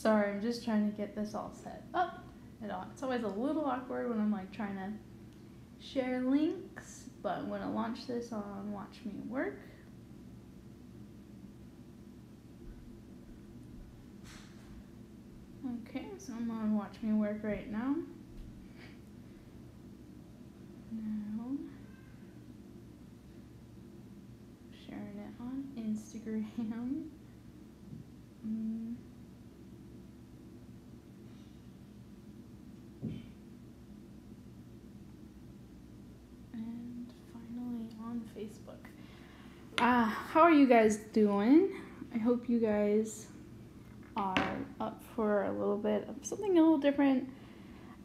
Sorry, I'm just trying to get this all set up. It's always a little awkward when I'm like trying to share links, but I'm gonna launch this on Watch Me Work. Okay, so I'm on Watch Me Work right now. Now, sharing it on Instagram. And finally on Facebook. How are you guys doing? I hope you guys are up for a little bit of something a little different.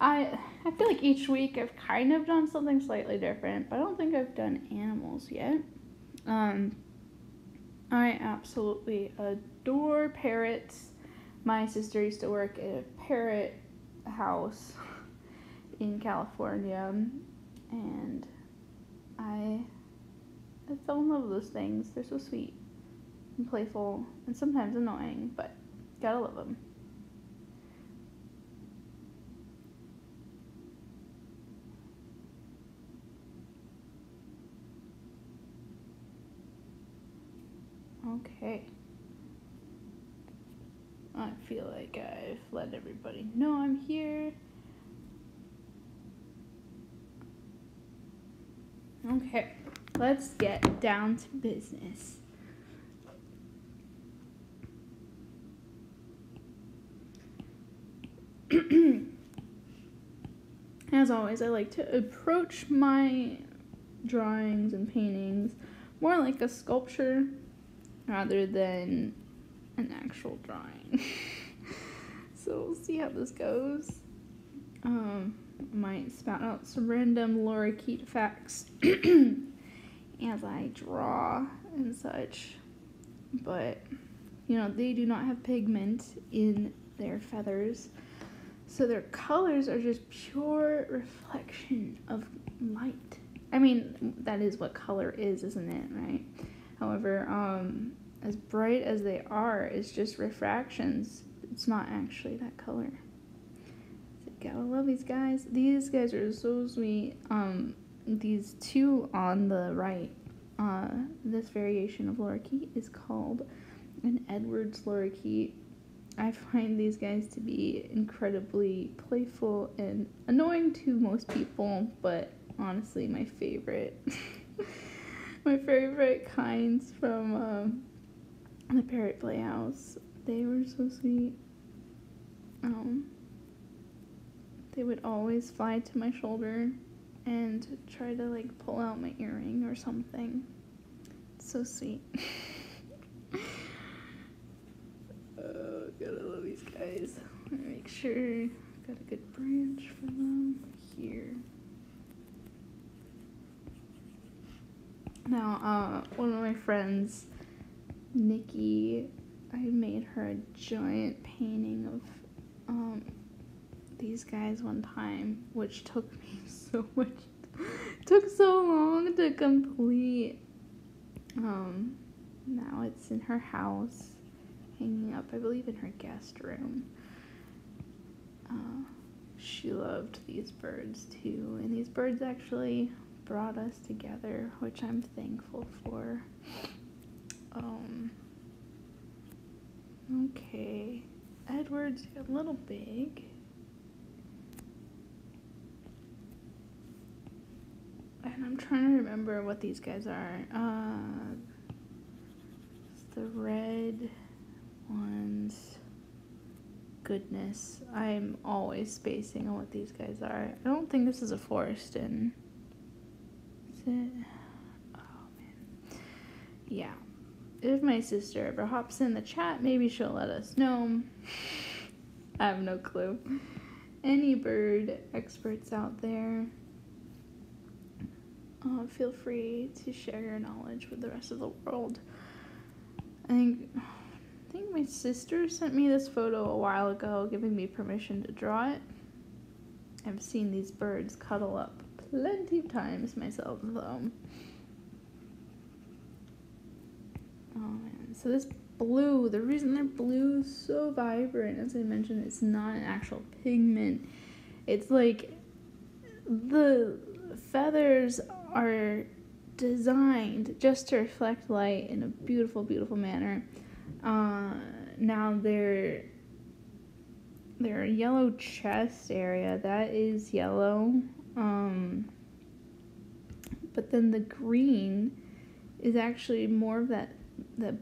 I feel like each week I've kind of done something slightly different, but I don't think I've done animals yet. I absolutely adore parrots. My sister used to work at a parrot house in California, and I fell in love with those things. They're so sweet and playful and sometimes annoying, but gotta love them. Okay. I feel like I've let everybody know I'm here. Okay, let's get down to business. As always, I like to approach my drawings and paintings more like a sculpture rather than an actual drawing. So we'll see how this goes. I might spout out some random lorikeet facts as I draw and such, but you know, they do not have pigment in their feathers, so their colors are just pure reflection of light. I mean, that is what color is, isn't it, right? However, as bright as they are, it's just refractions. It's not actually that color. So gotta love these guys. These guys are so sweet. These two on the right, this variation of lorikeet is called an Edwards lorikeet. I find these guys to be incredibly playful and annoying to most people, but honestly my favorite. My favorite kinds from the Parrot Playhouse. They were so sweet. They would always fly to my shoulder and try to like pull out my earring or something. So sweet. Gotta love these guys. Make sure I've got a good branch for them here. Now, one of my friends, Nikki, I made her a giant painting of these guys one time, which took me so long to complete. Now it's in her house, hanging up, I believe, in her guest room. She loved these birds too, and these birds actually brought us together, which I'm thankful for. Okay, Edward's a little big. And I'm trying to remember what these guys are. It's the red ones. Goodness, I'm always spacing on what these guys are. I don't think this is a Forreston. Is it? Oh man. Yeah. If my sister ever hops in the chat, maybe she'll let us know. I have no clue. Any bird experts out there, feel free to share your knowledge with the rest of the world. I think my sister sent me this photo a while ago, giving me permission to draw it. I've seen these birds cuddle up plenty of times myself, though. Oh man, so this blue. The reason they're blue is so vibrant, as I mentioned, it's not an actual pigment. It's like the feathers are designed just to reflect light in a beautiful, beautiful manner. Now their yellow chest area, that is yellow. But then the green is actually more of that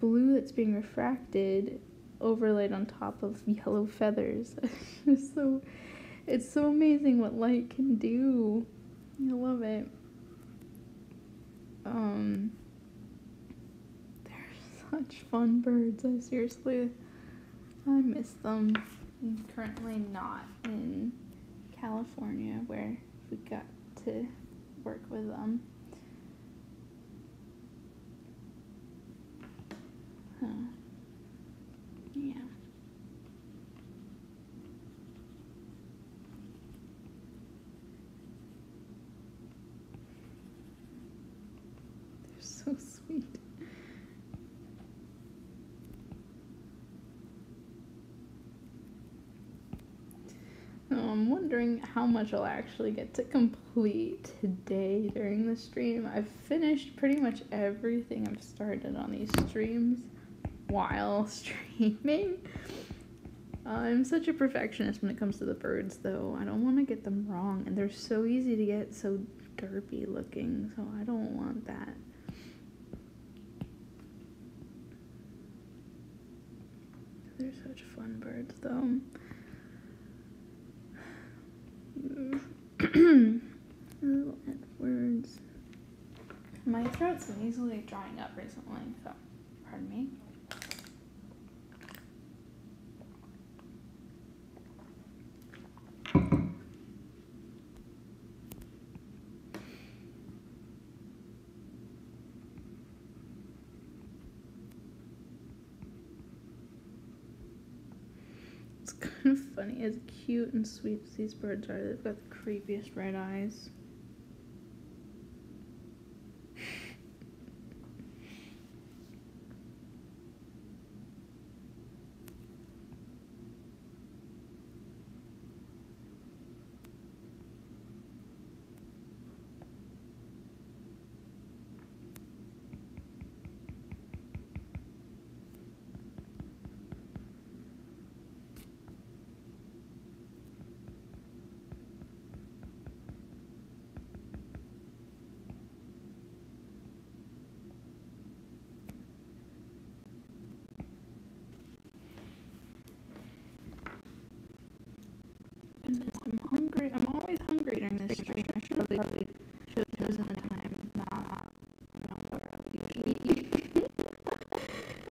blue that's being refracted, overlaid on top of yellow feathers. It's so amazing what light can do. I love it. They're such fun birds. I miss them. I'm currently not in California where we got to work with them. Yeah. They're so sweet. I'm wondering how much I'll actually get to complete today during the stream. I've finished pretty much everything I've started on these streams while streaming. I'm such a perfectionist when it comes to the birds, though. I don't want to get them wrong, and they're so easy to get so derpy looking, so I don't want that. They're such fun birds, though. Little Edwards. My throat's been easily drying up recently, so pardon me. It's kind of funny, as cute and sweet as these birds are, they've got the creepiest red eyes. I'm hungry. I'm always hungry during this stream. I should have probably chosen the time not where I'll usually eat.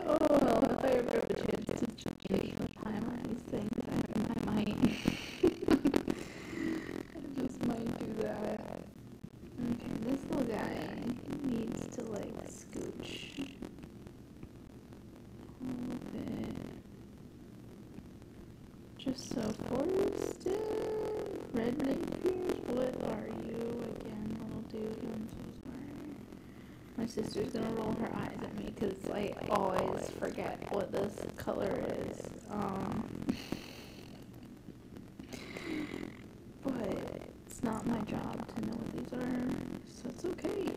Oh, well, if I ever have the chance to change the time on these things, I might. I just might do that. Okay, this little guy needs to, like, scooch a little bit. Just so forested. Red Rapiers, what are you again, little dude? I'm so sorry. My sister's gonna roll her eyes at me because I always forget what this color is. But it's not my job to know what these are, so it's okay.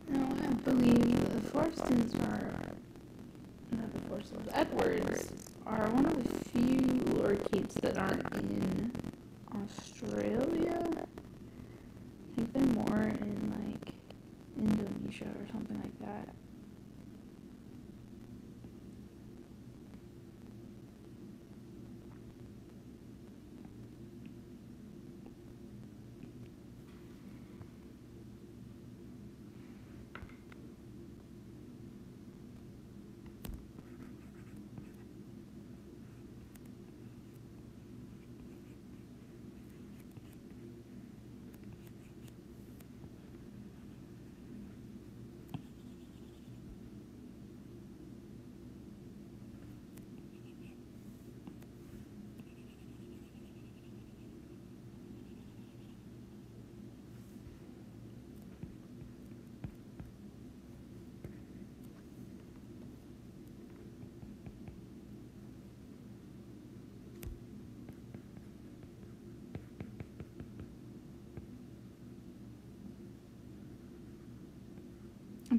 Now, I believe the Forstons Edwards are one of the few lorikeets that aren't in Australia. I think they're more in, like, Indonesia or something like that.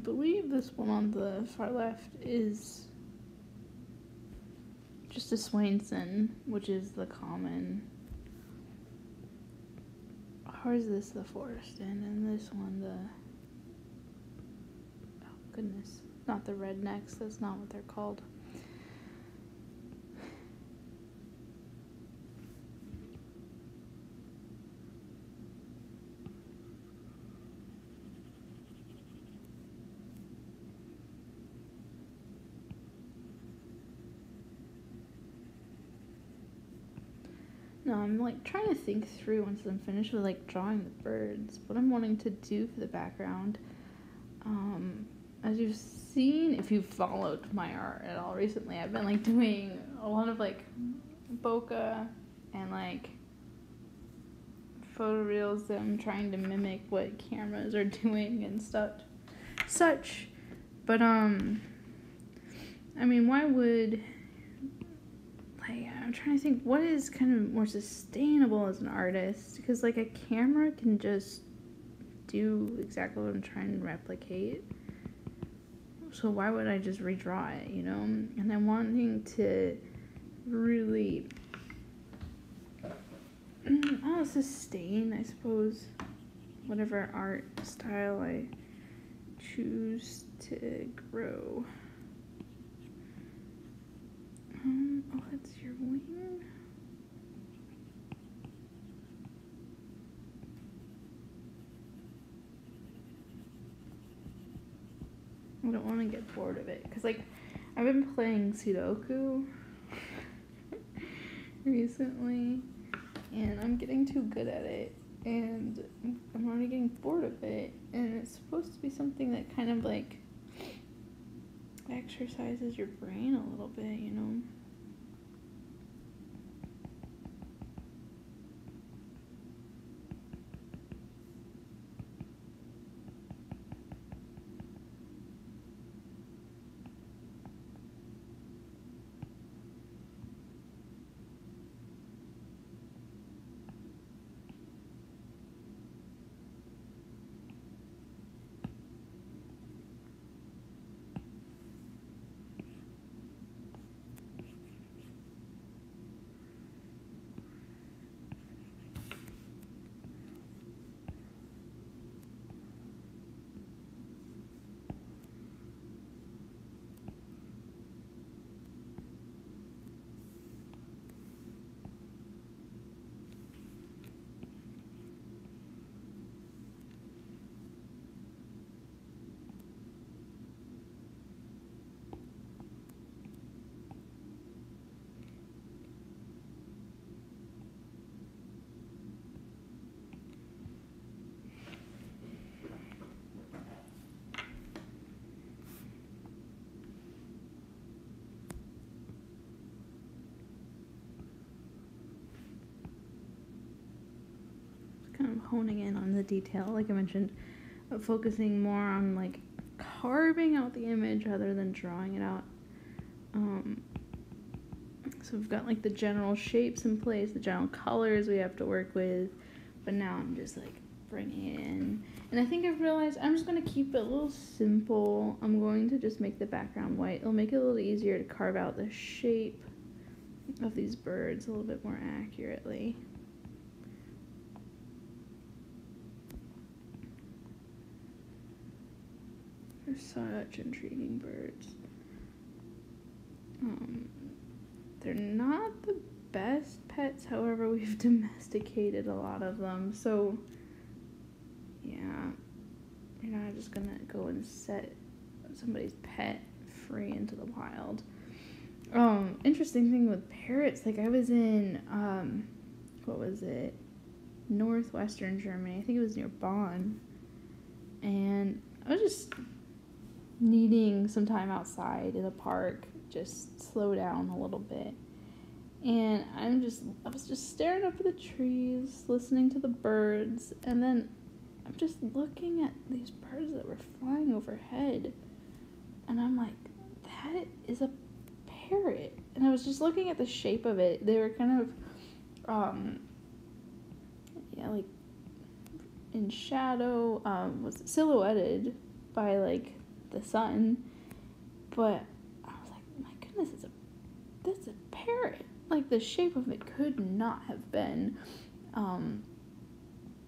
believe this one on the far left is just a Swainson, which is the common. Or is this the forest inn? And this one the... Oh, goodness. Not the rednecks. That's not what they're called. No, I'm like trying to think through once I'm finished with like drawing the birds, what I'm wanting to do for the background. As you've seen, if you've followed my art at all recently, I've been like doing a lot of like bokeh and like photoreels that I'm trying to mimic what cameras are doing and such. But I mean, why would... I'm trying to think what is kind of more sustainable as an artist, because like a camera can just do exactly what I'm trying to replicate, so why would I just redraw it, you know? And I'm wanting to really sustain, I suppose, whatever art style I choose to grow. Oh, that's your wing. I don't want to get bored of it, because, like, I've been playing Sudoku recently, and I'm getting too good at it, and I'm already getting bored of it, and it's supposed to be something that kind of, like, exercises your brain a little bit, you know? Kind of honing in on the detail, like I mentioned, but focusing more on like carving out the image rather than drawing it out. So we've got like the general shapes in place, the general colors we have to work with, but now I'm just like bringing it in. And I think I've realized I'm just going to keep it a little simple. I'm going to just make the background white. It'll make it a little easier to carve out the shape of these birds a little bit more accurately. They're such intriguing birds. They're not the best pets, however, we've domesticated a lot of them, so yeah, you're not just gonna go and set somebody's pet free into the wild. Interesting thing with parrots, like I was in, what was it, northwestern Germany, I think it was near Bonn, and I was just needing some time outside in a park, just slow down a little bit. And I was just staring up at the trees, listening to the birds, and then I'm just looking at these birds that were flying overhead, and I'm like, that is a parrot. And I was just looking at the shape of it. They were kind of, like in shadow, was silhouetted by like the sun. But I was like, my goodness, that's a parrot. Like, the shape of it could not have been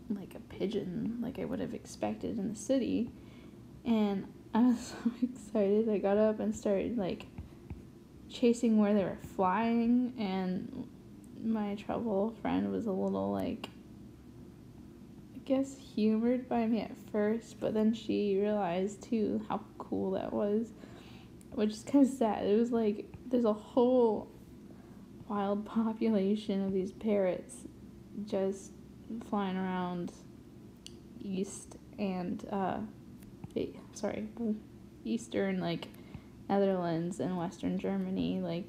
like a pigeon like I would have expected in the city. And I was so excited. I got up and started like chasing where they were flying, and my travel friend was a little like, I guess, humored by me at first, but then she realized too how cool that was, which is kind of sad. It was like there's a whole wild population of these parrots just flying around eastern like Netherlands and Western Germany, like,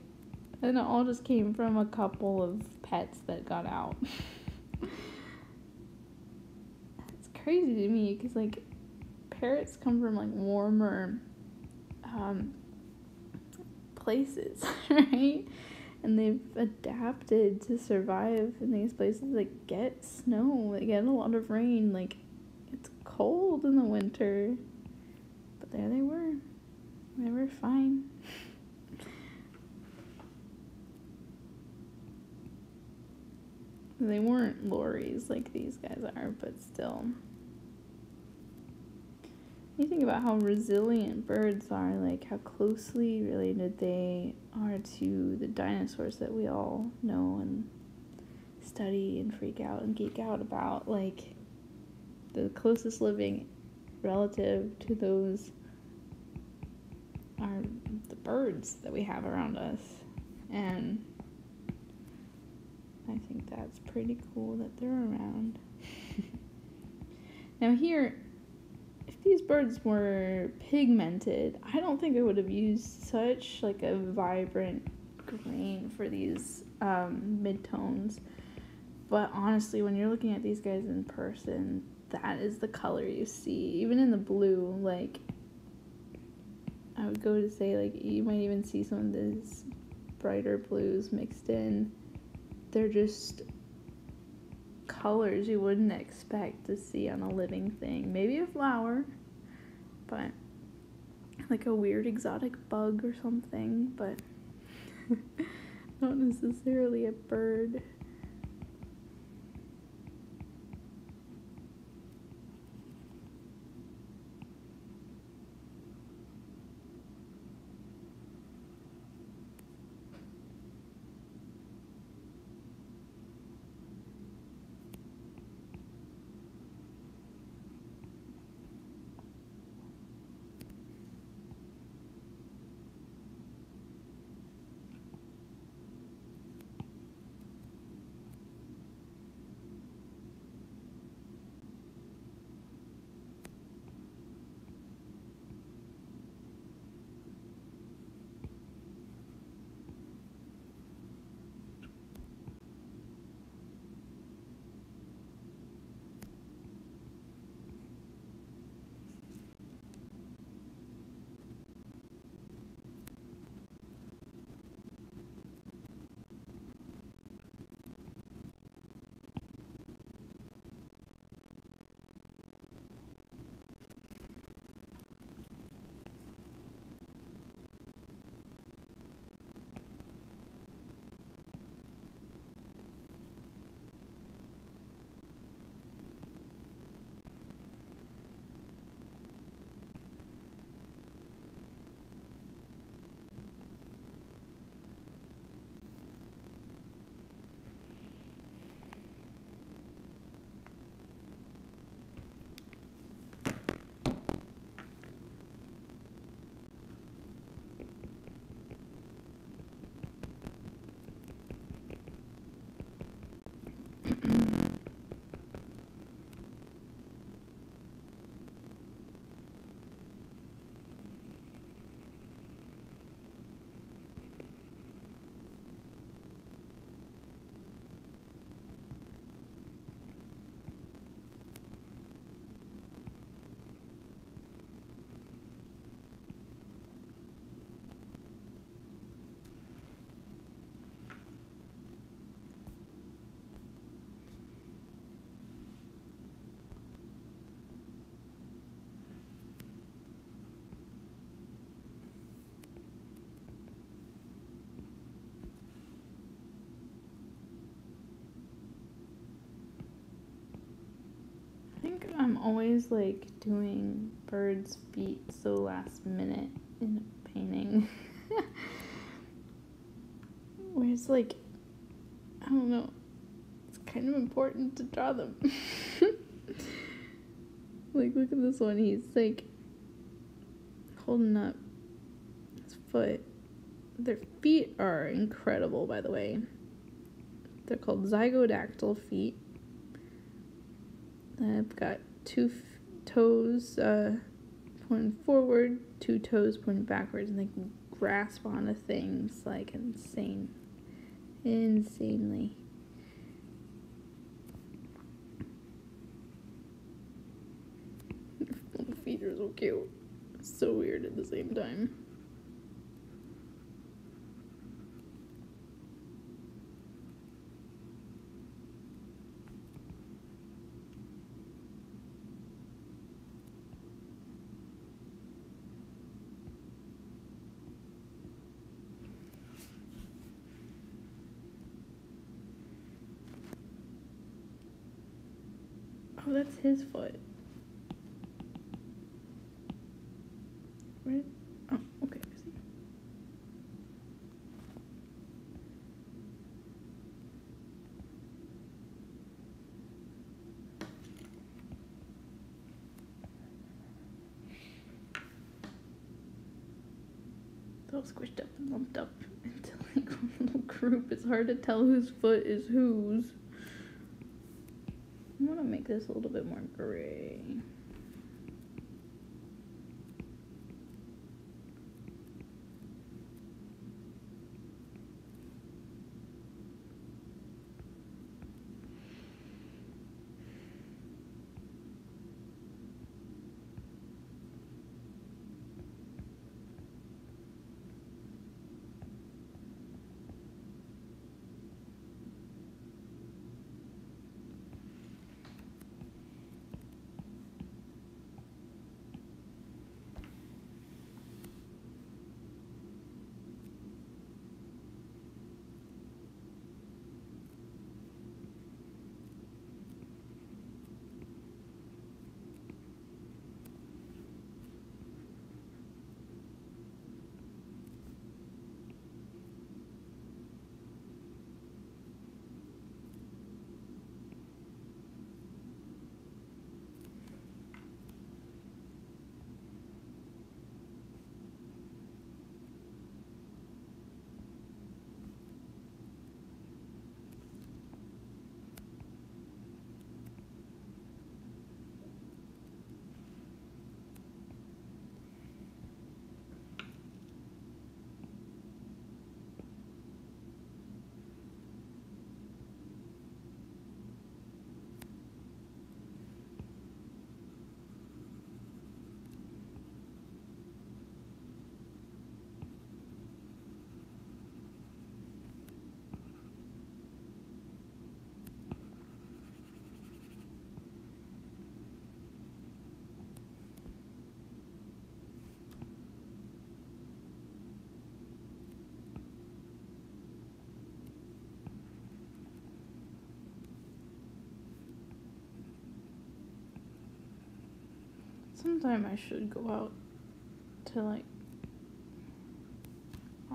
and it all just came from a couple of pets that got out. It's crazy to me because like parrots come from like warmer places, right? And they've adapted to survive in these places that get snow, they get a lot of rain, like it's cold in the winter. But there they were. They were fine. They weren't lories like these guys are, but still. You think about how resilient birds are, like how closely related they are to the dinosaurs that we all know and study and freak out and geek out about. Like, the closest living relative to those are the birds that we have around us. And I think that's pretty cool that they're around. Now here, if these birds were pigmented, I don't think I would have used such like a vibrant green for these midtones. But honestly, when you're looking at these guys in person, that is the color you see. Even in the blue, like, I would go to say, like, you might even see some of these brighter blues mixed in. They're just colors you wouldn't expect to see on a living thing. Maybe a flower, but like a weird exotic bug or something, but not necessarily a bird. always like doing birds' feet so last minute in a painting. Where it's like, I don't know, it's kind of important to draw them. Like, look at this one. He's like holding up his foot. Their feet are incredible, by the way. They're called zygodactyl feet. I've got two toes pointing forward, 2 toes pointing backwards, and they can grasp onto things like insanely. The feet are so cute. So weird at the same time. Oh, that's his foot. Where? Oh, okay. I see. It's all squished up and lumped up into like one little group. It's hard to tell whose foot is whose. I want to make this a little bit more gray. Sometime I should go out to like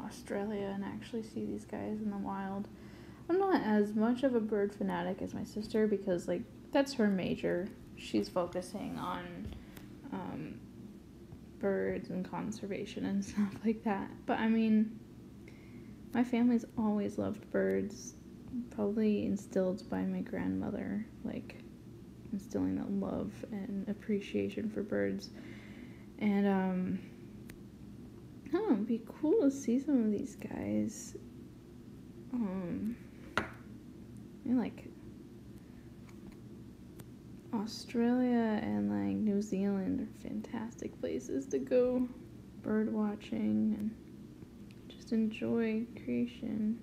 Australia and actually see these guys in the wild. I'm not as much of a bird fanatic as my sister because like that's her major. She's focusing on birds and conservation and stuff like that. But I mean, my family's always loved birds, probably instilled by my grandmother, like instilling that love and appreciation for birds. And I don't know, it'd be cool to see some of these guys. I mean, like Australia and like New Zealand are fantastic places to go bird watching and just enjoy creation.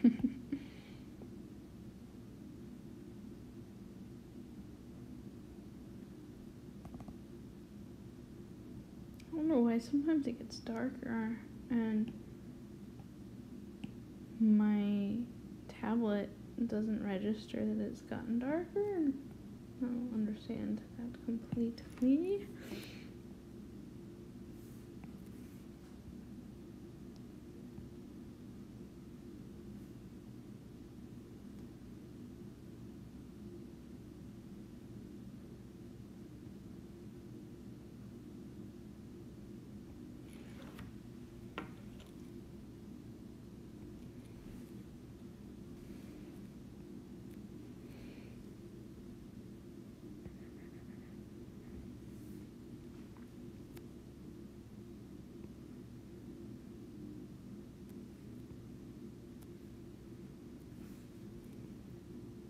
I don't know why sometimes it gets darker and my tablet doesn't register that it's gotten darker. I don't understand that completely.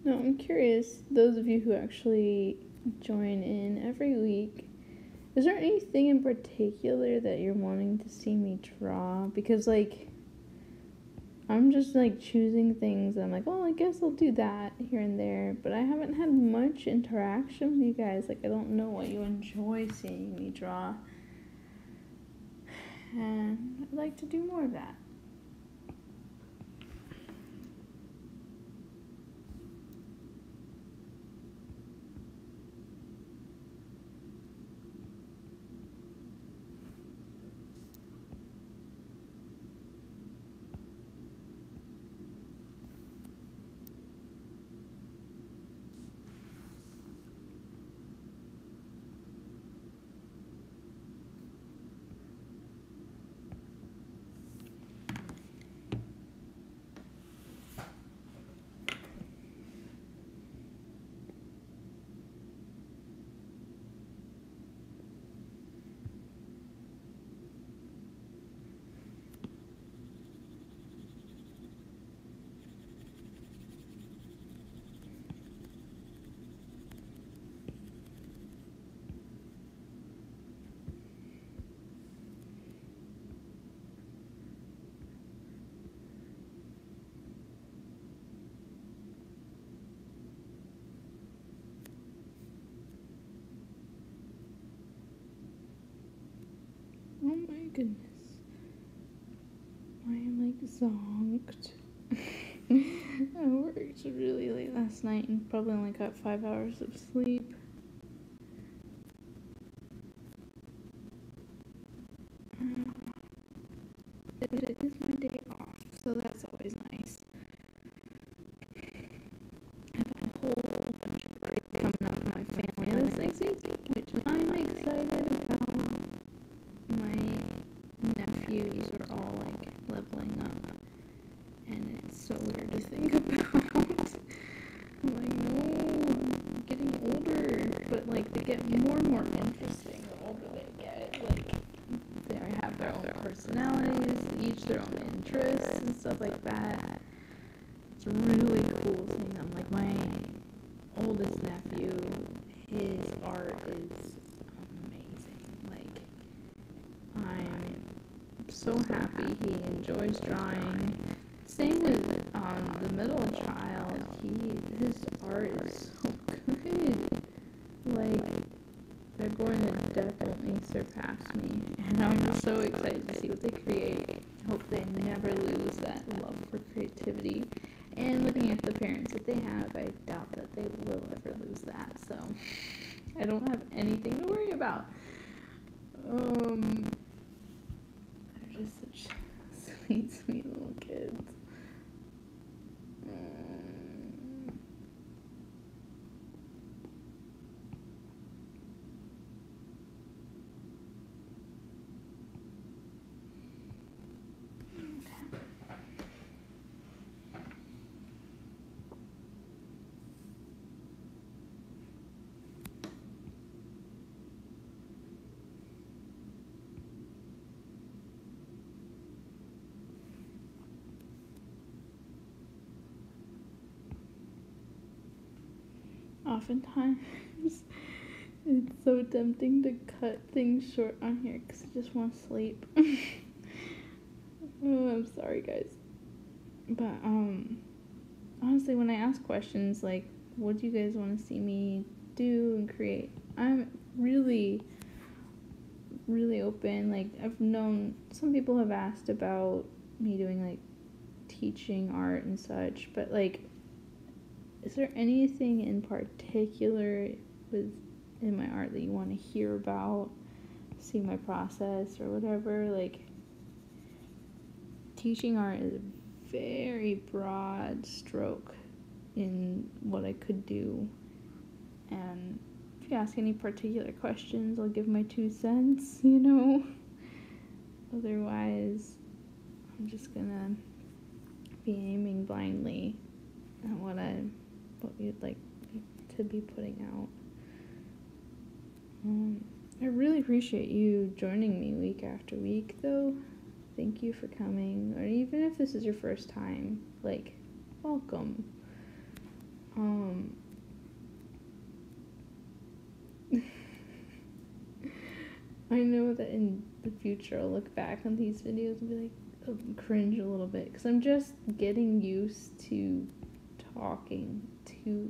No, I'm curious, those of you who actually join in every week, is there anything in particular that you're wanting to see me draw? Because, like, I'm just, like, choosing things, and I'm like, well, I guess I'll do that here and there, but I haven't had much interaction with you guys. Like, I don't know what you enjoy seeing me draw, and I'd like to do more of that. Oh my goodness. I am like zonked. I worked really late last night and probably only got 5 hours of sleep. But it is my day off, so that's always nice. I have a whole bunch of birthdays coming up with my family this next week, which I'm excited about. My nephews are all like leveling up, and it's so weird to think about. I'm like, no, I'm getting older, but like they get more and more interesting the older they get. Like they have their own personalities, each their own interests and stuff like that. It's really cool seeing them. Like my oldest nephew, his art is amazing. Like I'm so happy he enjoys drawing. Same with the middle child. His art is so good. Like they're going to definitely surpass me, and I'm just so excited to see what they create. Hope they never lose that love for creativity. And looking at the parents that they have, I doubt that they will ever lose that. So I don't have anything to worry about. They're just such sweet, sweet little kids. Oftentimes, it's so tempting to cut things short on here because I just want to sleep. Oh, I'm sorry, guys. But honestly, when I ask questions like, what do you guys want to see me do and create, I'm really, really open. Like, I've known some people have asked about me doing like teaching art and such, but like, is there anything in particular in my art that you want to hear about, see my process or whatever? Like, teaching art is a very broad stroke in what I could do, and if you ask any particular questions, I'll give my 2 cents, you know. Otherwise, I'm just gonna be aiming blindly at what we'd like to be putting out. I really appreciate you joining me week after week, though. Thank you for coming, or even if this is your first time, like, welcome. I know that in the future I'll look back on these videos and be like, cringe a little bit, because I'm just getting used to talking to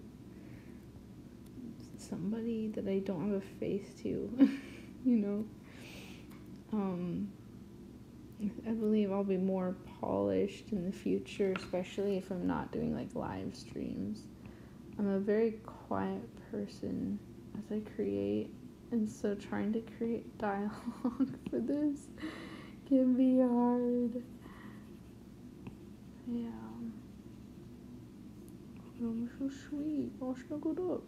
somebody that I don't have a face to, you know. I believe I'll be more polished in the future, especially if I'm not doing like live streams. I'm a very quiet person as I create, and so trying to create dialogue for this can be hard. Yeah. I'm so sweet, all snuggled up.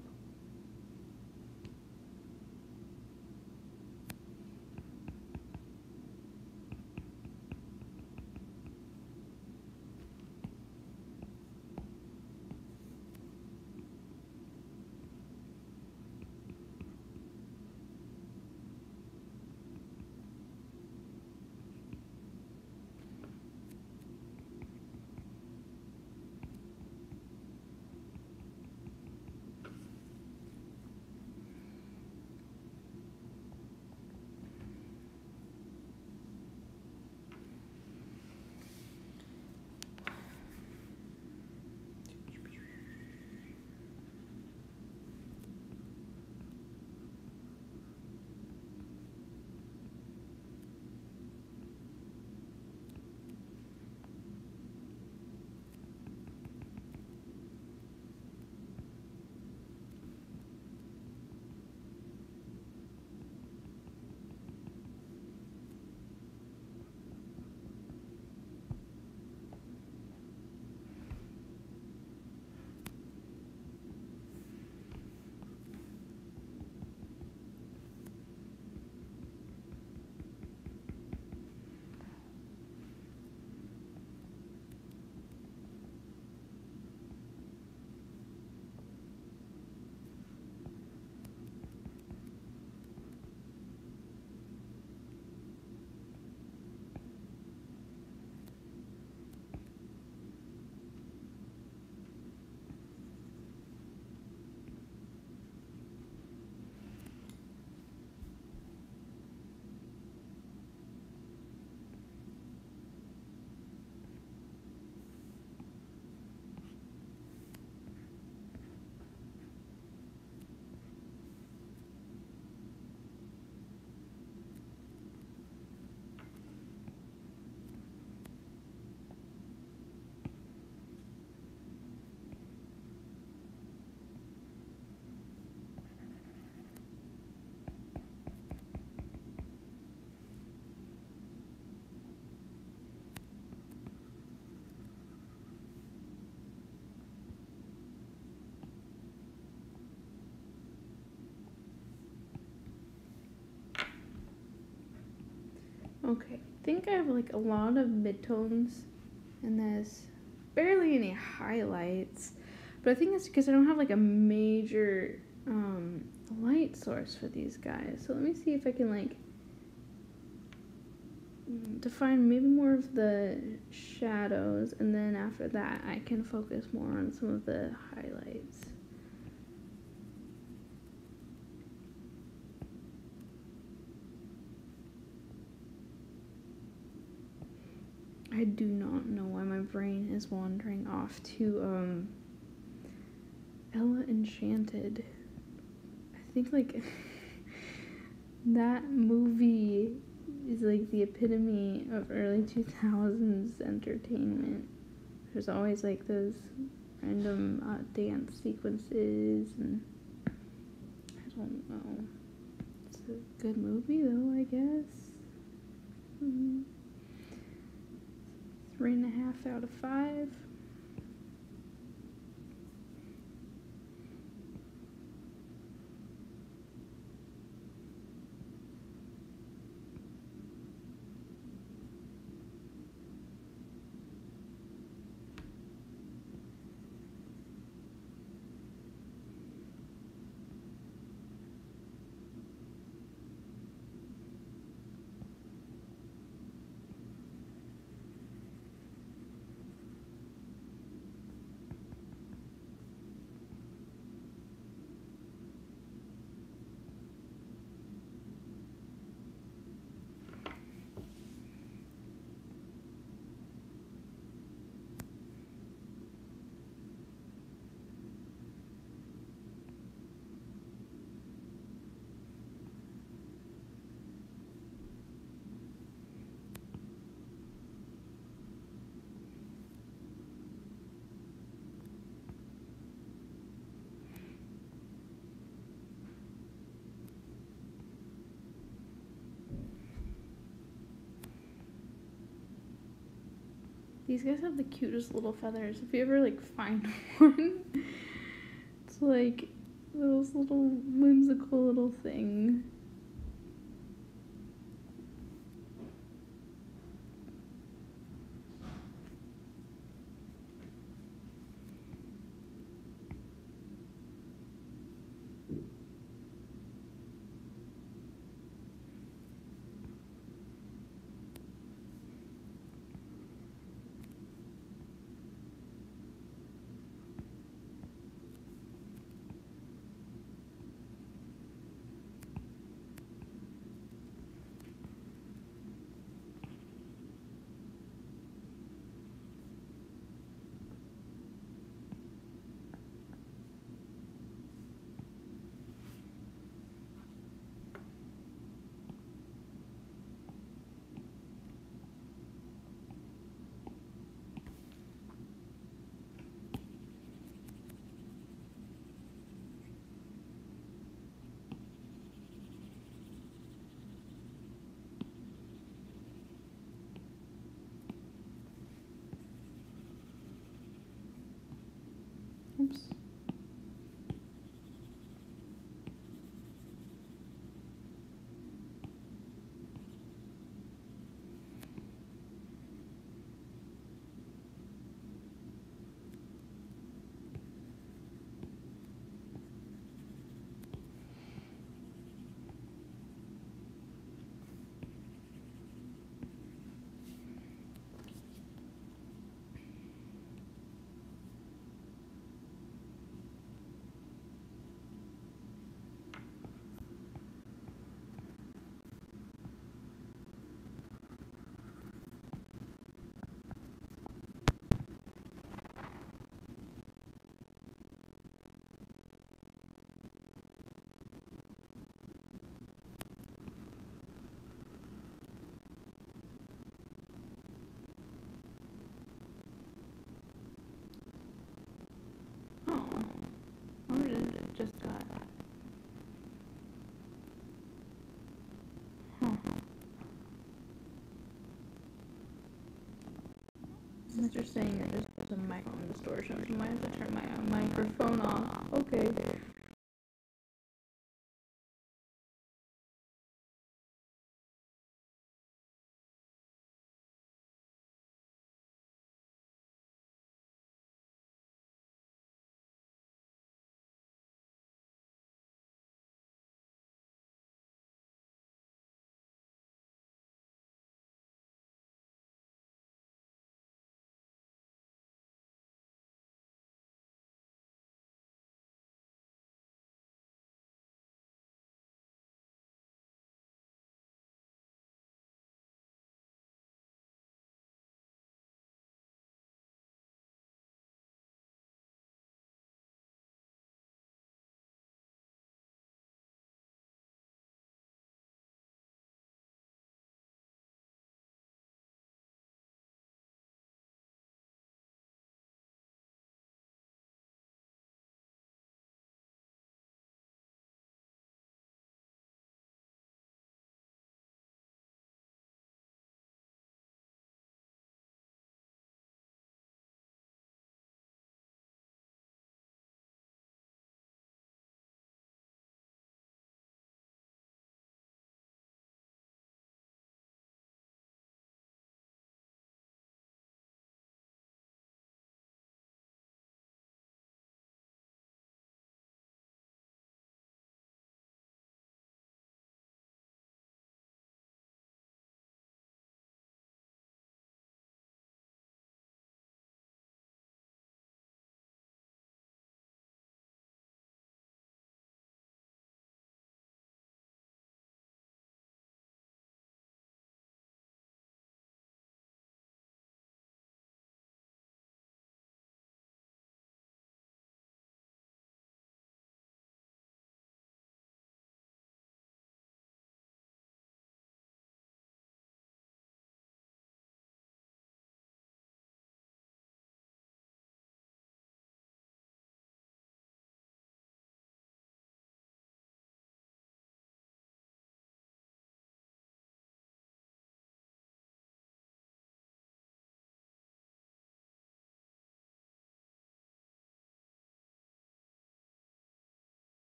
Okay, I think I have like a lot of midtones in this, barely any highlights, but I think it's because I don't have like a major light source for these guys. So let me see if I can like define maybe more of the shadows, and then after that I can focus more on some of the highlights. I do not know why my brain is wandering off to Ella Enchanted. I think like that movie is like the epitome of early 2000s entertainment. There's always like those random dance sequences, and I don't know. It's a good movie though, I guess. 3.5 out of 5. These guys have the cutest little feathers. If you ever like find one, it's like this little whimsical little thing. Oops. Oh, I wonder if it just got. Huh. Mr. saying that there's a microphone distortion, so I might have to turn my microphone off. Okay.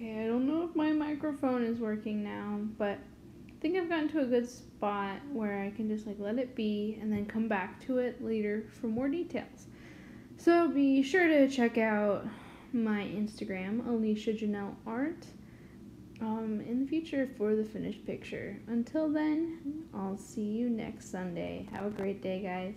Okay, I don't know if my microphone is working now, but I think I've gotten to a good spot where I can just like let it be and then come back to it later for more details. So be sure to check out my Instagram, Alicia Janelle Art, in the future for the finished picture. Until then, I'll see you next Sunday. Have a great day, guys.